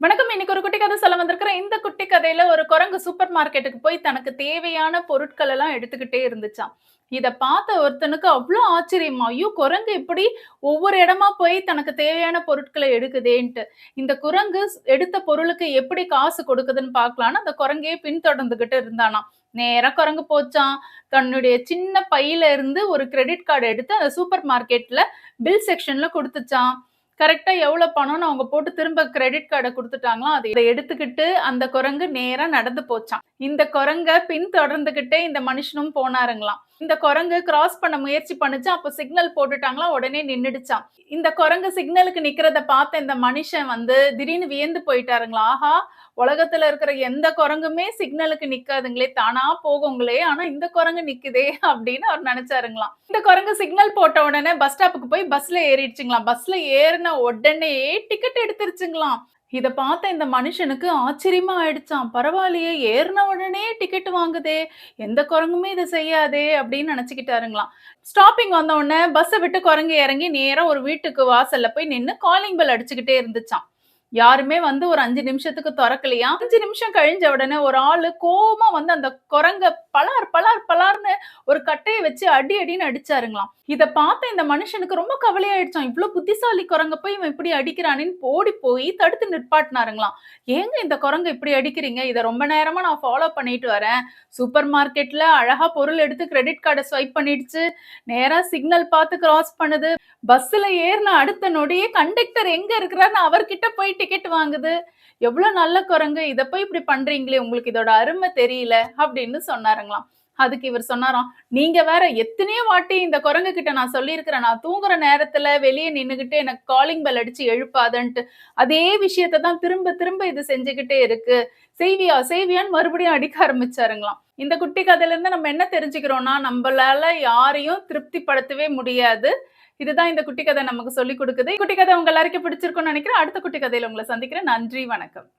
வணக்கம். இன்னைக்கு ஒரு குட்டி கதை சொல்ல வந்திருக்கிறேன். இந்த குட்டி கதையில ஒரு குரங்கு சூப்பர் மார்க்கெட்டுக்கு போய் தனக்கு தேவையான பொருட்கள் எல்லாம் எடுத்துக்கிட்டே இருந்துச்சாம். இத பார்த்த ஒருத்தனுக்கு அவ்ளோ ஆச்சரியமா, ஐயோ! குரங்கு இப்படி ஒவ்வொரு இடமா போய் தனக்கு தேவையான பொருட்கள எடுக்குதேன்ட்டு. இந்த குரங்கு எடுத்த பொருளுக்கு எப்படி காசு கொடுக்குதுன்னு பார்க்கலான்னு அந்த குரங்கையே பின்தொடர்ந்துகிட்டு இருந்தானாம். நேரா குரங்கு போச்சாம். தன்னுடைய சின்ன பையில இருந்து ஒரு கிரெடிட் கார்டு எடுத்து அந்த சூப்பர் மார்க்கெட்ல பில் செக்ஷன்ல குடுத்துச்சாம். கரெக்ட்டா எவ்வளோ பணம்னு அவங்க போட்டு திரும்ப கிரெடிட் கார்ட குடுத்துட்டாங்களாம். அத எடுத்துக்கிட்டு அந்த குரங்கு நேரா நடந்து போச்சாம். இந்த குரங்க பின்தொடர்ந்துகிட்டே இந்த மனுஷனும் போனாருங்களாம். இந்த குரங்கு கிராஸ் பண்ண முயற்சி பண்ணுச்சாம். அப்ப சிக்னல் போட்டுட்டாங்களாம். உடனே நின்னுடுச்சாம். இந்த குரங்கு சிக்னலுக்கு நிக்கிறத பார்த்த இந்த மனுஷன் வந்து திடீர்னு வியந்து போயிட்டாருங்களாம். ஆஹா! உலகத்துல இருக்கிற எந்த குரங்குமே சிக்னலுக்கு நிக்காதுங்களே! தானா போகுங்களே! ஆனா இந்த குரங்கு நிக்குதே! அப்படின்னு அவர் நெனச்சாருங்களாம். இந்த குரங்கு சிக்னல் போட்ட உடனே பஸ் ஸ்டாப்புக்கு போய் பஸ்ல ஏறிடுச்சுங்களாம். பஸ்ல ஏறுன உடனே டிக்கெட் எடுத்துருச்சுங்களாம். இத பார்த்த இந்த மனுஷனுக்கு ஆச்சரியமா ஆயிடுச்சாம். பரவாயில்லையே! ஏறுன உடனே டிக்கெட் வாங்குதே! எந்த குரங்குமே இத செய்யாதே! அப்படின்னு நெனச்சுக்கிட்டாருங்களாம். ஸ்டாப்பிங் வந்த உடனே பஸ்ஸ விட்டு குரங்கு இறங்கி நேரா ஒரு வீட்டுக்கு வாசல்ல போய் நின்னு காலிங் பெல் அடிச்சுக்கிட்டே இருந்துச்சாம். யாருமே வந்து ஒரு 5 நிமிஷத்துக்கு தொறக்கலையாம். 5 நிமிஷம் கழிஞ்ச உடனே ஒரு ஆளு கோவமா வந்து அந்த குரங்க பளார் பளார் பளார்ன்னு ஒரு கட்டைய வச்சு அடி அடின்னு அடிச்சாருங்களாம். இத பார்த்த இந்த மனுஷனுக்கு ரொம்ப கவலையாயிடுச்சாம். இவ்ளோ புத்திசாலி குரங்க போய் இவன் இப்படி அடிக்கிறானேன்னு ஓடி போய் தடுத்து நிற்பாட்டினாருங்களாம். "ஏங்க இந்த குரங்க இப்படி அடிக்கிறீங்க? இத ரொம்ப நேரமா நான் ஃபாலோ பண்ணிட்டு வரேன். சூப்பர் மார்க்கெட்ல அழகா பொருள் எடுத்து கிரெடிட் கார்ட ஸ்வைப் பண்ணிடுச்சு. நேரா சிக்னல் பார்த்து கிராஸ் பண்ணுது. பஸ்ல ஏறுன அடுத்த நொடியே கண்டக்டர் எங்க இருக்கிறார்ன்னு அவர்கிட்ட போய் டிக்கெட் வாங்குது. எவ்ளோ நல்ல குரங்கு. இத போய் இப்படி பண்றீங்களே! உங்களுக்கு இதோட அரும தெரியல." அப்படின்னு சொன்னாருங்களாம். அதுக்கு இவர் சொன்னாராம், "நீங்க வேற எத்தனையோ வாட்டி இந்த குரங்கு கிட்ட நான் சொல்லியிருக்கிறேன். நான் தூங்குற நேரத்துல வெளிய நின்னுகிட்டு எனக்கு காலிங் பெல் அடிச்சு எழுப்பாதன்ட்டு. அதே விஷயத்த தான் திரும்ப திரும்ப இது செஞ்சுகிட்டே இருக்கு. செய்வியா? செய்வியான்னு மறுபடியும் அடிக்க ஆரம்பிச்சாருங்களாம்." இந்த குட்டி கதையில இருந்து நம்ம என்ன தெரிஞ்சுக்கிறோம்னா, நம்பளால யாரையும் திருப்திப்படுத்தவே முடியாது. இதுதான் இந்த குட்டி கதை நமக்கு சொல்லிக் குடுக்குது. குட்டி கதை உங்க எல்லாருக்கும் பிடிச்சிருக்கும்னு நெனைக்கிறேன். அடுத்த குட்டி கதையில உங்கள சந்திக்கிறேன். நன்றி, வணக்கம்.